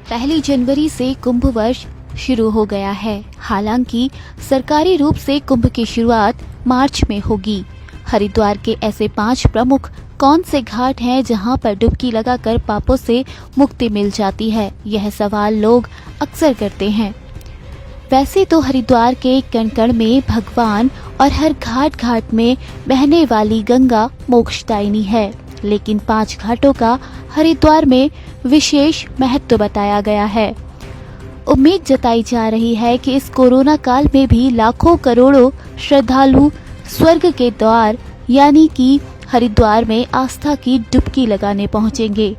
1 जनवरी से कुंभ वर्ष शुरू हो गया है। हालांकि सरकारी रूप से कुंभ की शुरुआत मार्च में होगी। हरिद्वार के ऐसे 5 प्रमुख कौन से घाट हैं जहां पर डुबकी लगाकर पापों से मुक्ति मिल जाती है? यह सवाल लोग अक्सर करते हैं। वैसे तो हरिद्वार के कण कण में भगवान और हर घाट घाट में बहने वाली गंगा मोक्षदायिनी है, लेकिन 5 घाटों का हरिद्वार में विशेष महत्व बताया गया है। उम्मीद जताई जा रही है कि इस कोरोना काल में भी लाखों करोड़ों श्रद्धालु स्वर्ग के द्वार यानी कि हरिद्वार में आस्था की डुबकी लगाने पहुंचेंगे।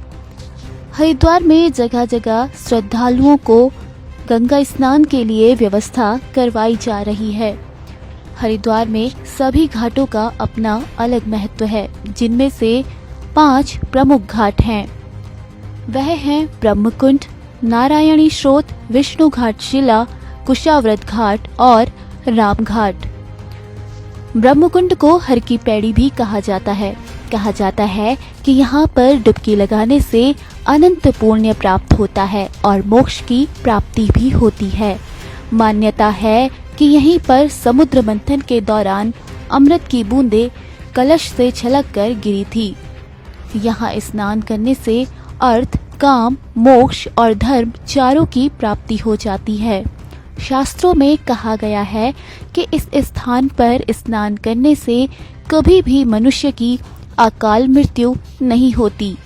हरिद्वार में जगह जगह श्रद्धालुओं को गंगा स्नान के लिए व्यवस्था करवाई जा रही है। हरिद्वार में सभी घाटों का अपना अलग महत्व है, जिनमें से 5 प्रमुख घाट हैं। वह हैं ब्रह्मकुंड, नारायणी स्रोत, विष्णु घाट शिला, कुशाव्रत घाट और राम घाट। ब्रह्मकुंड को हर की पैड़ी भी कहा जाता है कि यहाँ पर डुबकी लगाने से अनंत पुण्य प्राप्त होता है और मोक्ष की प्राप्ति भी होती है। मान्यता है कि यहीं पर समुद्र मंथन के दौरान अमृत की बूंदें कलश से छलक कर गिरी थी। यहाँ स्नान करने से अर्थ, काम, मोक्ष और धर्म चारों की प्राप्ति हो जाती है। शास्त्रों में कहा गया है कि इस स्थान पर स्नान करने से कभी भी मनुष्य की अकाल मृत्यु नहीं होती।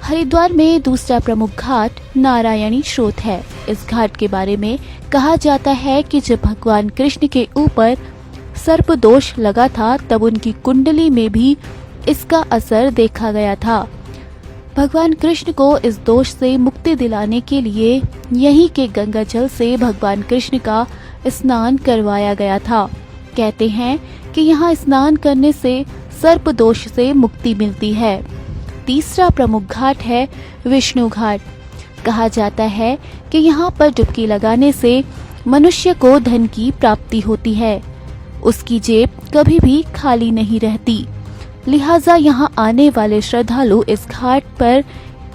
हरिद्वार में दूसरा प्रमुख घाट नारायणी स्रोत है। इस घाट के बारे में कहा जाता है कि जब भगवान कृष्ण के ऊपर सर्प दोष लगा था, तब उनकी कुंडली में भी इसका असर देखा गया था। भगवान कृष्ण को इस दोष से मुक्ति दिलाने के लिए यहीं के गंगा जल से भगवान कृष्ण का स्नान करवाया गया था। कहते हैं कि यहाँ स्नान करने से सर्प दोष से मुक्ति मिलती है। तीसरा प्रमुख घाट है विष्णु घाट। कहा जाता है कि यहाँ पर डुबकी लगाने से मनुष्य को धन की प्राप्ति होती है। उसकी जेब कभी भी खाली नहीं रहती। लिहाजा यहाँ आने वाले श्रद्धालु इस घाट पर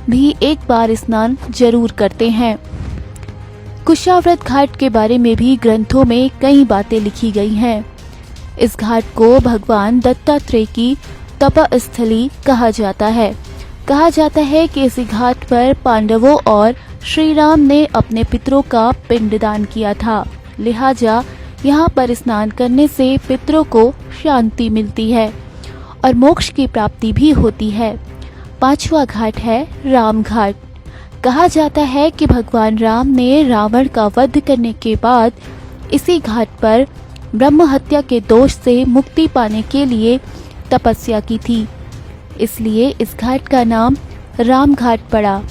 भी एक बार स्नान जरूर करते हैं। कुशाव्रत घाट के बारे में भी ग्रंथों में कई बातें लिखी गई हैं। इस घाट को भगवान दत्तात्रेय की तपस्थली कहा जाता है। कहा जाता है कि इसी घाट पर पांडवों और श्री राम ने अपने पितरों का पिंडदान किया था। लिहाजा यहाँ पर स्नान करने से पितरों को शांति मिलती है और मोक्ष की प्राप्ति भी होती है। 5वां घाट है राम घाट। कहा जाता है कि भगवान राम ने रावण का वध करने के बाद इसी घाट पर ब्रह्म हत्या के दोष से मुक्ति पाने के लिए तपस्या की थी, इसलिए इस घाट का नाम राम घाट पड़ा।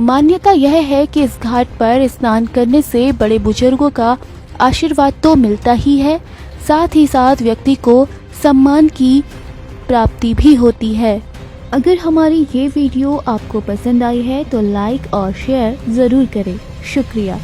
मान्यता यह है कि इस घाट पर स्नान करने से बड़े बुजुर्गों का आशीर्वाद तो मिलता ही है, साथ ही साथ व्यक्ति को सम्मान की प्राप्ति भी होती है। अगर हमारी ये वीडियो आपको पसंद आई है तो लाइक और शेयर ज़रूर करें। शुक्रिया।